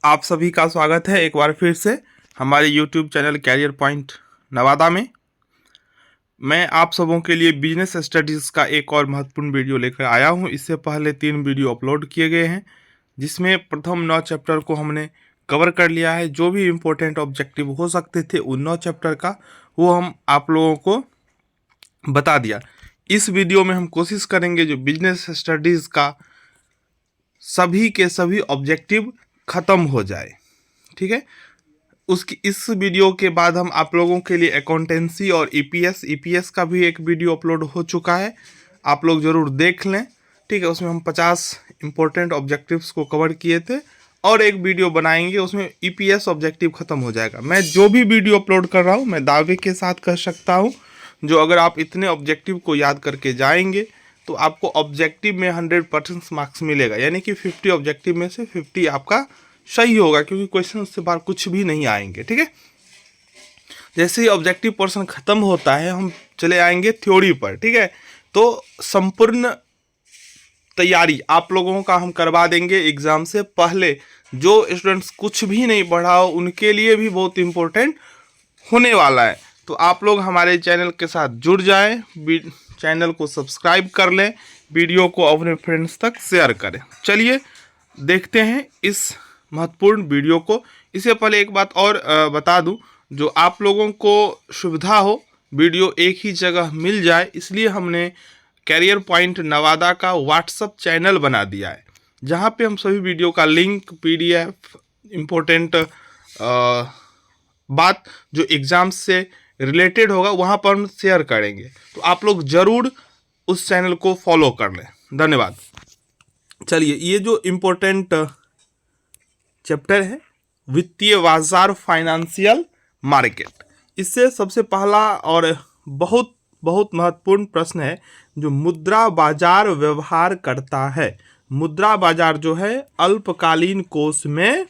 आप सभी का स्वागत है एक बार फिर से हमारे YouTube channel career point Nawada में। मैं आप सबों के लिए बिजनेस स्टडीज़ का एक और महत्वपूर्ण वीडियो लेकर आया हूं। इससे पहले 3 वीडियो अपलोड किए गए हैं, जिसमें प्रथम 9 चैप्टर को हमने कवर कर लिया है। जो भी इम्पोर्टेंट ऑब्जेक्टिव हो सकते थे उन 9 चैप्टर का वो हम आप लोगों को बता दिया। इस वीडियो में हम कोशिश करेंगे जो बिजनेस स्टडीज़ का सभी के सभी ऑब्जेक्टिव ख़त्म हो जाए, ठीक है। उसकी इस वीडियो के बाद हम आप लोगों के लिए अकाउंटेंसी और ईपीएस का भी एक वीडियो अपलोड हो चुका है, आप लोग ज़रूर देख लें, ठीक है। उसमें हम 50 इम्पोर्टेंट ऑब्जेक्टिव्स को कवर किए थे और एक वीडियो बनाएंगे, उसमें ईपीएस ऑब्जेक्टिव ख़त्म हो जाएगा। मैं जो भी वीडियो अपलोड कर रहा हूँ मैं दावे के साथ कह सकता हूँ, जो अगर आप इतने ऑब्जेक्टिव को याद करके जाएंगे तो आपको ऑब्जेक्टिव में 100% मार्क्स मिलेगा, यानी कि 50 ऑब्जेक्टिव में से 50 आपका सही होगा, क्योंकि क्वेश्चन से बाहर कुछ भी नहीं आएंगे, ठीक है। जैसे ही ऑब्जेक्टिव पोर्शन खत्म होता है हम चले आएंगे थ्योरी पर, ठीक है। तो संपूर्ण तैयारी आप लोगों का हम करवा देंगे एग्जाम से पहले। जो स्टूडेंट्स कुछ भी नहीं पढ़ा हो उनके लिए भी बहुत इंपॉर्टेंट होने वाला है। तो आप लोग हमारे चैनल के साथ जुड़ जाएं, चैनल को सब्सक्राइब कर लें, वीडियो को अपने फ्रेंड्स तक शेयर करें। चलिए देखते हैं इस महत्वपूर्ण वीडियो को। इससे पहले एक बात और बता दूं, जो आप लोगों को सुविधा हो वीडियो एक ही जगह मिल जाए, इसलिए हमने कैरियर पॉइंट नवादा का व्हाट्सएप चैनल बना दिया है, जहां पे हम सभी वीडियो का लिंक, पीडीएफ, इम्पोर्टेंट बात जो एग्ज़ाम से रिलेटेड होगा वहाँ पर हम शेयर करेंगे। तो आप लोग ज़रूर उस चैनल को फॉलो कर लें। धन्यवाद। चलिए, ये जो इम्पोर्टेंट चैप्टर है वित्तीय बाजार, फाइनेंशियल मार्केट, इससे सबसे पहला और बहुत बहुत महत्वपूर्ण प्रश्न है जो मुद्रा बाजार व्यवहार करता है। मुद्रा बाजार जो है अल्पकालीन कोष में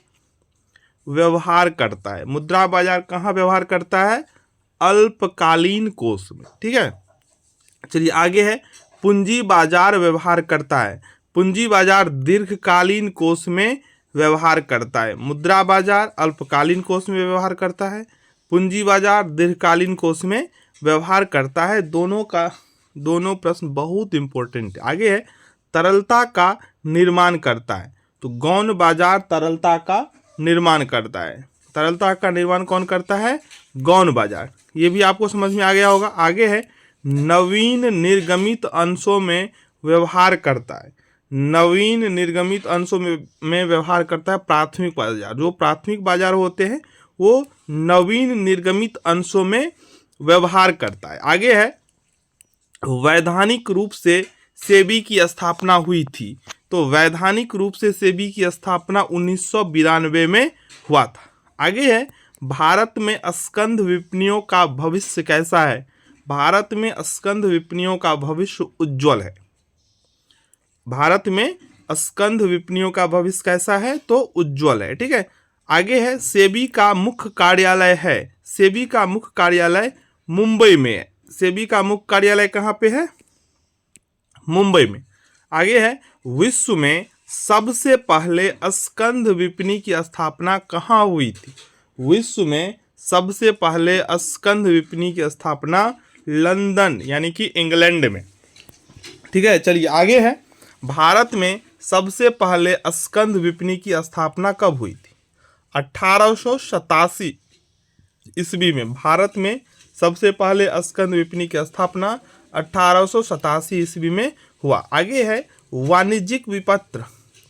व्यवहार करता है। मुद्रा बाजार कहाँ व्यवहार करता है? अल्पकालीन कोष में, ठीक है। चलिए आगे है, पूंजी बाजार व्यवहार करता है। पूंजी बाजार दीर्घकालीन कोष में व्यवहार करता है। मुद्रा बाजार अल्पकालीन कोष में व्यवहार करता है, पूंजी बाजार दीर्घकालीन कोष में व्यवहार करता है। दोनों प्रश्न बहुत इंपॉर्टेंट है। आगे है, तरलता का निर्माण करता है। तो गौण बाजार तरलता का निर्माण करता है। तरलता का निर्माण कौन करता है? गौण बाजार। ये भी आपको समझ में आ गया होगा। आगे है, नवीन निर्गमित अंशों में व्यवहार करता है। नवीन निर्गमित अंशों में व्यवहार करता है प्राथमिक बाजार। जो प्राथमिक बाजार होते हैं वो नवीन निर्गमित अंशों में व्यवहार करता है। आगे है, वैधानिक रूप से सेबी की स्थापना हुई थी। तो वैधानिक रूप से सेबी की स्थापना 1992 में हुआ था। आगे है, भारत में स्कंध विपणियों का भविष्य कैसा है? भारत में स्कंध विपणियों का भविष्य उज्जवल है। भारत में स्कंध विपणियों का भविष्य कैसा है? तो उज्जवल है, ठीक है। आगे है, सेबी का मुख्य कार्यालय है। सेबी का मुख्य कार्यालय मुंबई में है। सेबी का मुख्य कार्यालय कहाँ पे है? मुंबई में। आगे है, विश्व में सबसे पहले स्कंध विपणि की स्थापना कहाँ हुई थी? विश्व में सबसे पहले स्कंध विपणि की स्थापना लंदन यानी कि इंग्लैंड में, ठीक है। चलिए आगे है, भारत में सबसे पहले स्कंध विपणि की स्थापना कब हुई थी? 1887 ईस्वी में भारत में सबसे पहले स्कंध विपणि की स्थापना 1887 ईस्वी में हुआ। आगे है, वाणिज्यिक विपत्र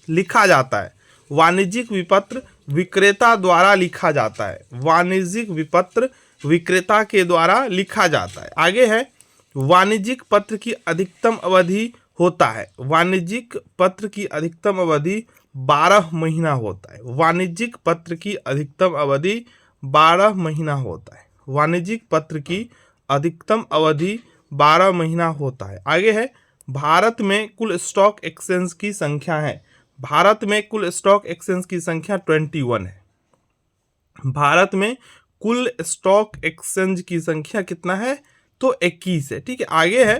लिखा जाता है। वाणिज्यिक विपत्र विक्रेता द्वारा लिखा जाता है। वाणिज्यिक विपत्र विक्रेता के द्वारा लिखा जाता है। आगे है, वाणिज्यिक पत्र की अधिकतम अवधि होता है। वाणिज्यिक पत्र की अधिकतम अवधि 12 महीना होता है। वाणिज्यिक पत्र की अधिकतम अवधि 12 महीना होता है। वाणिज्यिक पत्र की अधिकतम अवधि 12 महीना होता है। आगे है, भारत में कुल स्टॉक एक्सचेंज की संख्या है। भारत में कुल स्टॉक एक्सचेंज की संख्या 21 है। भारत में कुल स्टॉक एक्सचेंज की संख्या कितना है? तो 21 है, ठीक है। आगे है,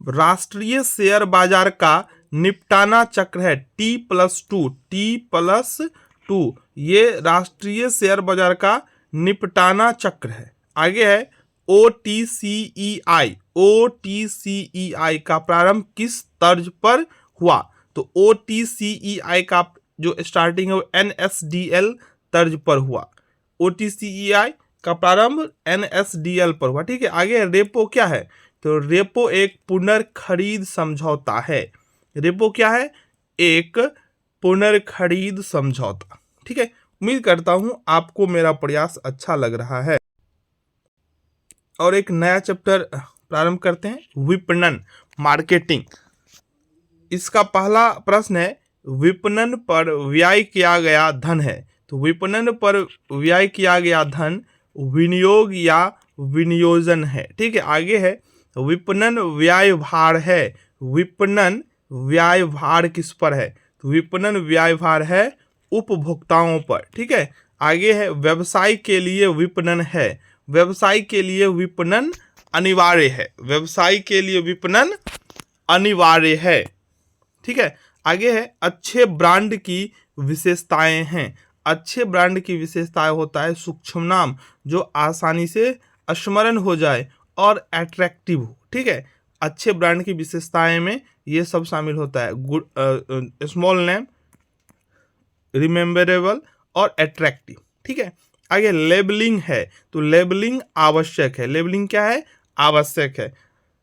राष्ट्रीय शेयर बाजार का निपटाना चक्र है T+2, ये राष्ट्रीय शेयर बाजार का निपटाना चक्र है। आगे है OTCEI का प्रारंभ किस तर्ज पर हुआ? तो OTCEI का जो स्टार्टिंग है वो NSDL तर्ज पर हुआ। OTCEI का प्रारंभ NSDL पर हुआ, ठीक है। आगे रेपो क्या है? तो रेपो एक पुनर्खरीद समझौता है। रेपो क्या है? एक पुनर्खरीद समझौता, ठीक है। उम्मीद करता हूं आपको मेरा प्रयास अच्छा लग रहा है। और एक नया चैप्टर प्रारंभ करते हैं, विपणन, मार्केटिंग। इसका पहला प्रश्न है, विपणन पर व्यय किया गया धन है। तो विपणन पर व्यय किया गया धन विनियोग या विनियोजन है, ठीक है। आगे है, विपणन व्यय भार है। विपणन व्यय भार किस पर है? तो विपणन व्यय भार है उपभोक्ताओं पर, ठीक है। आगे है, व्यवसाय के लिए विपणन है। व्यवसाय के लिए विपणन अनिवार्य है। व्यवसाय के लिए विपणन अनिवार्य है, ठीक है। आगे है, अच्छे ब्रांड की विशेषताएं हैं। अच्छे ब्रांड की विशेषताएं होता है सूक्ष्म नाम जो आसानी से स्मरण हो जाए और अट्रैक्टिव हो, ठीक है। अच्छे ब्रांड की विशेषताएं में ये सब शामिल होता है, गुड, स्मॉल नेम, रिमेम्बरेबल और अट्रैक्टिव, ठीक है। आगे लेबलिंग है। तो लेबलिंग आवश्यक है। लेबलिंग क्या है? आवश्यक है।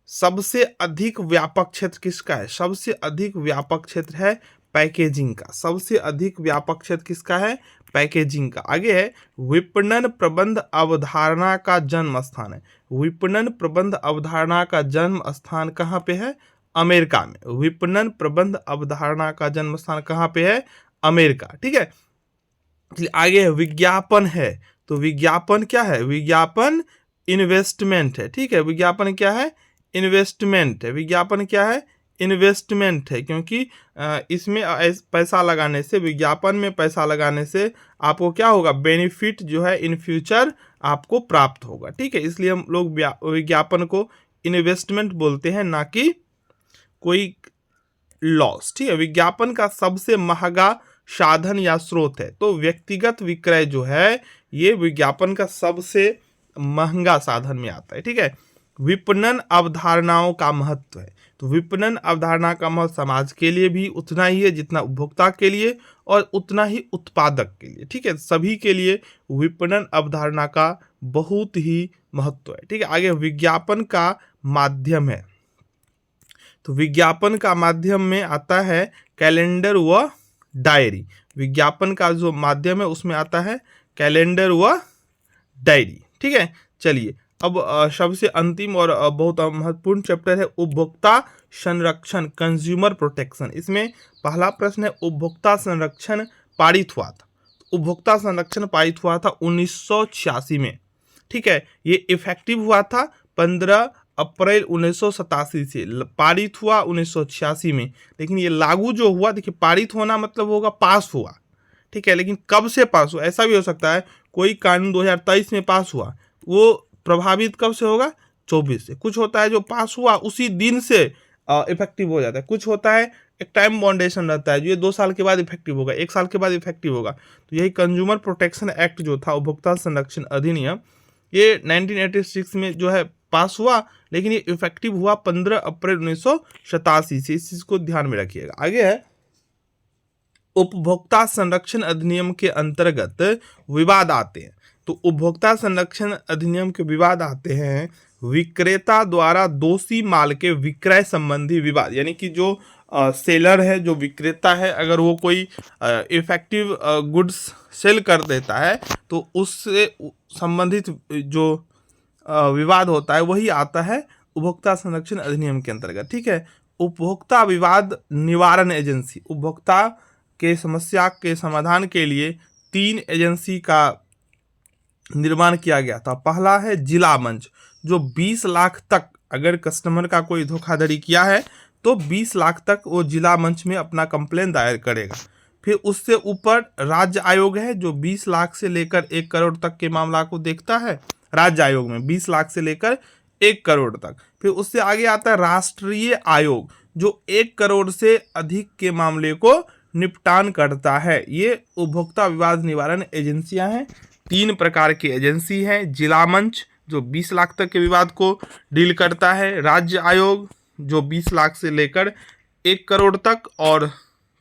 सबसे अधिक व्यापक क्षेत्र किसका है? सबसे अधिक व्यापक क्षेत्र है पैकेजिंग का। सबसे अधिक व्यापक क्षेत्र किसका है? पैकेजिंग का। आगे है, विपणन प्रबंध अवधारणा का जन्म स्थान है। विपणन प्रबंध अवधारणा का जन्म स्थान कहाँ पे है? अमेरिका में। विपणन प्रबंध अवधारणा का जन्म स्थान कहाँ पे है? अमेरिका, ठीक है। आगे है, विज्ञापन है। तो विज्ञापन क्या है? विज्ञापन इन्वेस्टमेंट है, ठीक है। विज्ञापन क्या है? इन्वेस्टमेंट है। विज्ञापन क्या है? इन्वेस्टमेंट है, क्योंकि इसमें पैसा लगाने से, विज्ञापन में पैसा लगाने से आपको क्या होगा? बेनिफिट जो है इन फ्यूचर आपको प्राप्त होगा, ठीक है। इसलिए हम लोग विज्ञापन को इन्वेस्टमेंट बोलते हैं, ना कि कोई लॉस, ठीक है। विज्ञापन का सबसे महंगा साधन या स्रोत है। तो व्यक्तिगत विक्रय जो है ये विज्ञापन का सबसे महंगा साधन में आता है, ठीक है। विपणन अवधारणाओं का महत्व है। तो विपणन अवधारणा का महत्व समाज के लिए भी उतना ही है जितना उपभोक्ता के लिए, और उतना ही उत्पादक के लिए, ठीक है। सभी के लिए विपणन अवधारणा का बहुत ही महत्व है, ठीक है। आगे विज्ञापन का माध्यम है। तो विज्ञापन का माध्यम में आता है कैलेंडर व डायरी। विज्ञापन का जो माध्यम है उसमें आता है कैलेंडर व डायरी, ठीक है। चलिए अब सबसे अंतिम और बहुत महत्वपूर्ण चैप्टर है उपभोक्ता संरक्षण, कंज्यूमर प्रोटेक्शन। इसमें पहला प्रश्न है, उपभोक्ता संरक्षण पारित हुआ था। उपभोक्ता संरक्षण पारित हुआ था 1986 में, ठीक है। ये इफेक्टिव हुआ था 15 अप्रैल 1987 से, पारित हुआ 1986 में। लेकिन ये लागू जो हुआ, देखिए पारित होना मतलब होगा पास हुआ, ठीक है। लेकिन कब से पास हुआ? ऐसा भी हो सकता है कोई कानून 2023 में पास हुआ, वो प्रभावित कब से होगा? 24 से। कुछ होता है जो पास हुआ उसी दिन से इफेक्टिव हो जाता है। कुछ होता है एक टाइम बाउंडेशन रहता है जो ये 2 साल के बाद इफेक्टिव होगा, 1 साल के बाद इफेक्टिव होगा। तो यही कंज्यूमर प्रोटेक्शन एक्ट जो था, उपभोक्ता संरक्षण अधिनियम, ये 1986 में जो है पास हुआ, लेकिन ये इफेक्टिव हुआ 15 अप्रैल 1987 से। इस चीज को ध्यान में रखिएगा। आगे है, उपभोक्ता संरक्षण अधिनियम के अंतर्गत विवाद आते हैं। तो उपभोक्ता संरक्षण अधिनियम के विवाद आते हैं विक्रेता द्वारा दोषी माल के विक्रय संबंधी विवाद, यानी कि जो सेलर है, जो विक्रेता है, अगर वो कोई इफेक्टिव गुड्स सेल कर देता है तो उससे संबंधित जो विवाद होता है वही आता है उपभोक्ता संरक्षण अधिनियम के अंतर्गत, ठीक है। उपभोक्ता विवाद निवारण एजेंसी, उपभोक्ता के समस्या के समाधान के लिए 3 एजेंसी का निर्माण किया गया था। पहला है जिला मंच, जो 20 लाख तक, अगर कस्टमर का कोई धोखाधड़ी किया है तो 20 लाख तक वो जिला मंच में अपना कंप्लेन दायर करेगा। फिर उससे ऊपर राज्य आयोग है जो 20 लाख से लेकर 1 करोड़ तक के मामला को देखता है। राज्य आयोग में 20 लाख से लेकर 1 करोड़ तक। फिर उससे आगे आता है राष्ट्रीय आयोग, जो 1 करोड़ से अधिक के मामले को निपटान करता है। ये उपभोक्ता विवाद निवारण एजेंसियां हैं। 3 प्रकार की एजेंसी हैं। जिला मंच जो 20 लाख तक के विवाद को डील करता है, राज्य आयोग जो 20 लाख से लेकर 1 करोड़ तक, और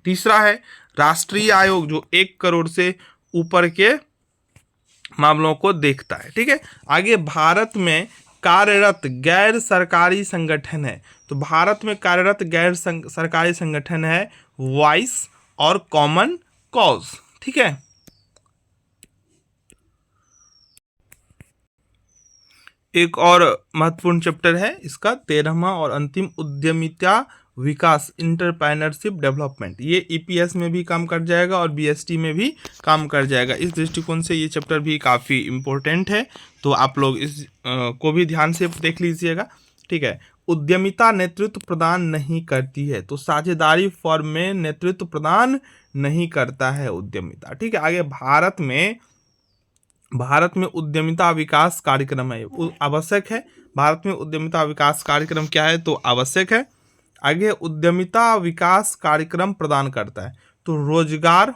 तीसरा है राष्ट्रीय आयोग जो 1 करोड़ से ऊपर के मामलों को देखता है। ठीक है, आगे भारत में कार्यरत गैर सरकारी संगठन है। तो भारत में कार्यरत गैर सरकारी संगठन है वॉइस और कॉमन कॉज। ठीक है, एक और महत्वपूर्ण चैप्टर है इसका 13वां और अंतिम, उद्यमिता विकास, इंटरप्रेन्योरशिप डेवलपमेंट। ये ईपीएस में भी काम कर जाएगा और बीएसटी में भी काम कर जाएगा। इस दृष्टिकोण से ये चैप्टर भी काफ़ी इम्पोर्टेंट है, तो आप लोग इस को भी ध्यान से देख लीजिएगा। ठीक है, उद्यमिता नेतृत्व प्रदान नहीं करती है, तो साझेदारी फर्म में नेतृत्व प्रदान नहीं करता है उद्यमिता। ठीक है, आगे भारत में उद्यमिता विकास कार्यक्रम है, आवश्यक है। भारत में उद्यमिता विकास कार्यक्रम क्या है, तो आवश्यक है। आगे उद्यमिता विकास कार्यक्रम प्रदान करता है, तो रोजगार,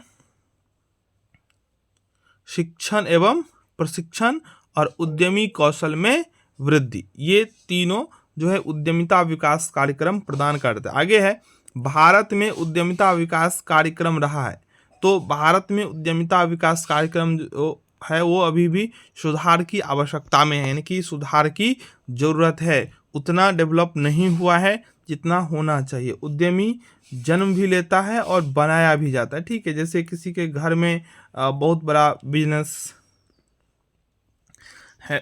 शिक्षण एवं प्रशिक्षण और उद्यमी कौशल में वृद्धि, ये तीनों जो है उद्यमिता विकास कार्यक्रम प्रदान करता है। आगे है भारत में उद्यमिता विकास कार्यक्रम रहा है, तो भारत में उद्यमिता विकास कार्यक्रम जो है वो अभी भी सुधार की आवश्यकता में है, यानी कि सुधार की जरूरत है। उतना डेवलप नहीं हुआ है जितना होना चाहिए। उद्यमी जन्म भी लेता है और बनाया भी जाता है। ठीक है, जैसे किसी के घर में बहुत बड़ा बिजनेस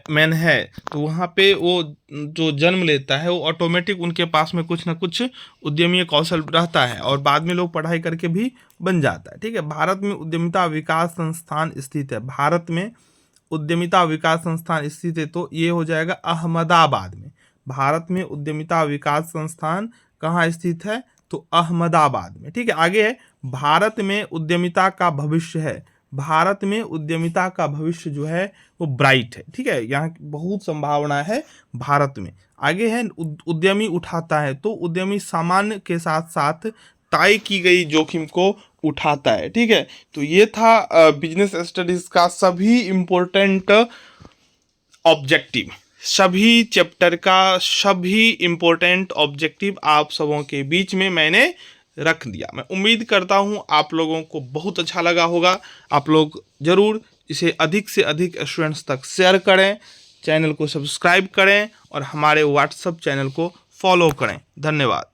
मैन है, तो वहाँ पे वो जो जन्म लेता है वो ऑटोमेटिक उनके पास में कुछ ना कुछ उद्यमीय कौशल रहता है और बाद में लोग पढ़ाई करके भी बन जाता है। ठीक है, भारत में उद्यमिता विकास संस्थान स्थित है। भारत में उद्यमिता विकास संस्थान स्थित है, तो ये हो जाएगा अहमदाबाद में। भारत में उद्यमिता विकास संस्थान कहाँ स्थित है, तो अहमदाबाद में। ठीक है, आगे है भारत में उद्यमिता का भविष्य है। भारत में उद्यमिता का भविष्य जो है वो ब्राइट है। ठीक है, यहाँ बहुत संभावना है भारत में। आगे है उद्यमी उठाता है, तो उद्यमी सामान्य के साथ साथ तय की गई जोखिम को उठाता है। ठीक है, तो ये था बिजनेस स्टडीज का सभी इम्पोर्टेंट ऑब्जेक्टिव, सभी चैप्टर का सभी इम्पोर्टेंट ऑब्जेक्टिव आप सबों के बीच में मैंने रख दिया। मैं उम्मीद करता हूँ आप लोगों को बहुत अच्छा लगा होगा। आप लोग ज़रूर इसे अधिक से अधिक स्टूडेंट्स तक शेयर करें, चैनल को सब्सक्राइब करें और हमारे व्हाट्सएप चैनल को फॉलो करें। धन्यवाद।